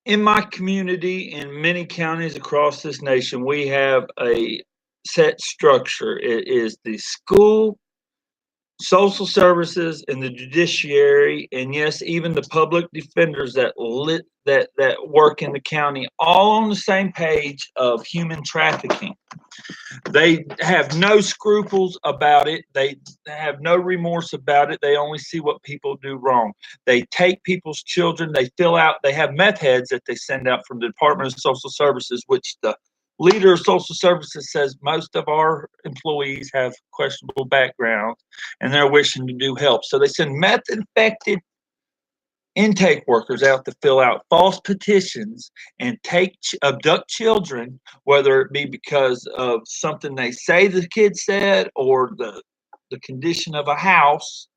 In my community, in many counties across this nation, we have a set structure. It is the school, social services, and the judiciary, and yes, even the public defenders that work in the county, all on the same page of human trafficking. They have no scruples about it. They have no remorse about it. They only see what people do wrong. They take people's children. They have meth heads that they send out from the Department of Social Services, which the leader of social services says most of our employees have questionable backgrounds and they're wishing to do help. So they send meth infected intake workers out to fill out false petitions and abduct children, whether it be because of something they say the kid said or the condition of a house.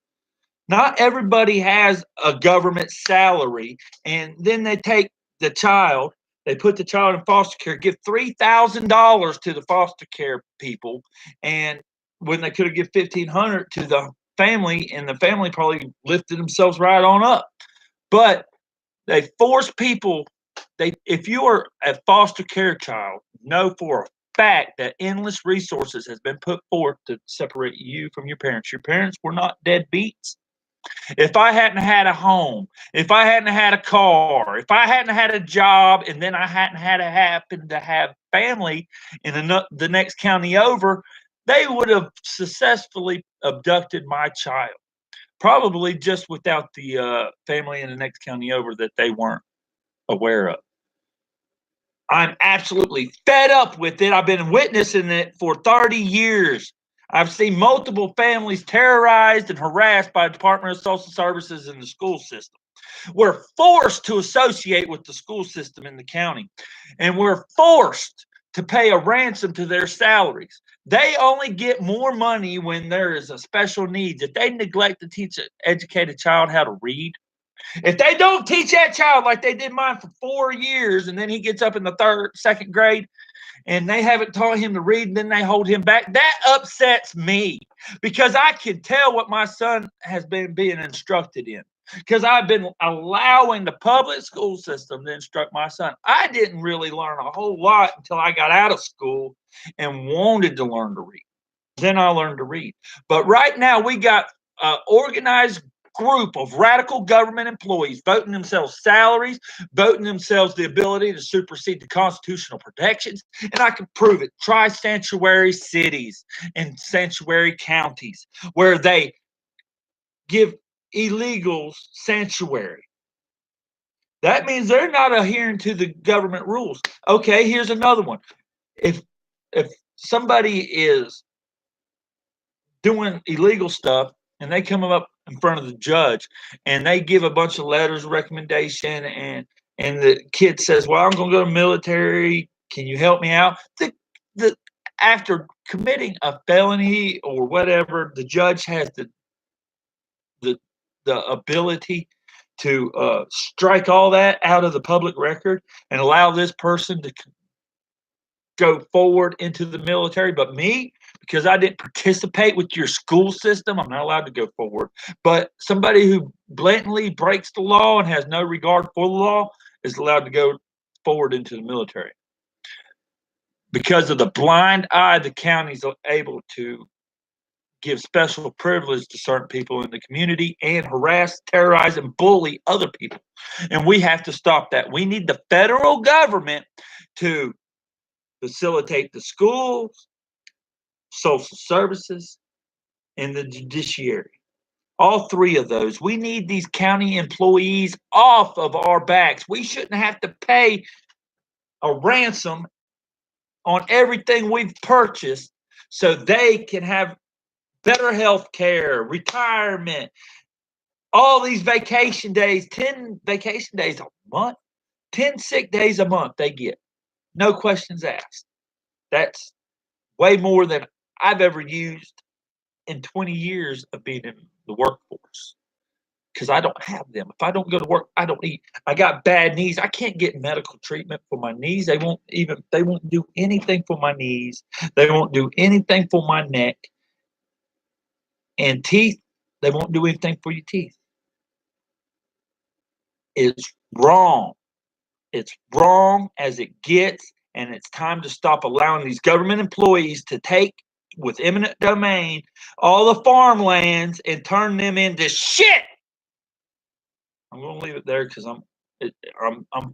Not everybody has a government salary, and then they take the child. They put the child in foster care, give $3,000 to the foster care people, and when they could have given 1,500 to the family, and the family probably lifted themselves right on up. But they force people. If you are a foster care child, know for a fact that endless resources has been put forth to separate you from your parents. Your parents were not deadbeats. If I hadn't had a home, if I hadn't had a car, if I hadn't had a job, and then I hadn't had to happen to have family in the next county over, they would have successfully abducted my child. Probably just without the family in the next county over that they weren't aware of. I'm absolutely fed up with it. I've been witnessing it for 30 years. I've seen multiple families terrorized and harassed by the Department of Social Services and the school system. We're forced to associate with the school system in the county, and we're forced to pay a ransom to their salaries. They only get more money when there is a special needs. If they neglect to educate a child how to read, if they don't teach that child like they did mine for 4 years, and then he gets up in the second grade, and they haven't taught him to read, and then they hold him back, that upsets me because I can tell what my son has been being instructed in. Because I've been allowing the public school system to instruct my son. I didn't really learn a whole lot until I got out of school and wanted to learn to read. Then I learned to read. But right now, we got organized group of radical government employees voting themselves salaries, voting themselves the ability to supersede the constitutional protections. And I can prove it. Try sanctuary cities and sanctuary counties where they give illegals sanctuary. That means they're not adhering to the government rules. Okay, here's another one. If somebody is doing illegal stuff and they come up in front of the judge and they give a bunch of letters of recommendation, and the kid says, well, I'm going to go to military, can you help me out? The After committing a felony or whatever, the judge has the ability to strike all that out of the public record and allow this person to go forward into the military. But me, because I didn't participate with your school system, I'm not allowed to go forward. But somebody who blatantly breaks the law and has no regard for the law is allowed to go forward into the military. Because of the blind eye, the county's able to give special privilege to certain people in the community and harass, terrorize, and bully other people. And we have to stop that. We need the federal government to facilitate the schools, social services, and the judiciary. All three of those. We need these county employees off of our backs. We shouldn't have to pay a ransom on everything we've purchased so they can have better health care, retirement, all these vacation days, 10 vacation days a month, 10 sick days a month they get. No questions asked. That's way more than I've ever used in 20 years of being in the workforce. Because I don't have them. If I don't go to work, I don't eat. I got bad knees. I can't get medical treatment for my knees. They won't do anything for my knees. They won't do anything for my neck. And teeth, they won't do anything for your teeth. It's wrong. It's wrong as it gets, and it's time to stop allowing these government employees to take, with eminent domain, all the farmlands and turn them into shit. I'm gonna leave it there because I'm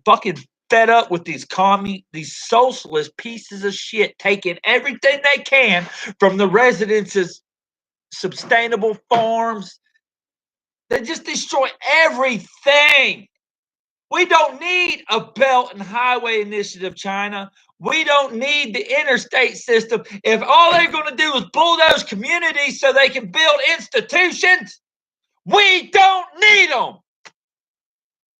fucking fed up with these socialist pieces of shit taking everything they can from the residents' sustainable farms. They just destroy everything. We don't need a Belt and Highway Initiative, China. We don't need the interstate system. If all they're going to do is bulldoze communities so they can build institutions, we don't need them.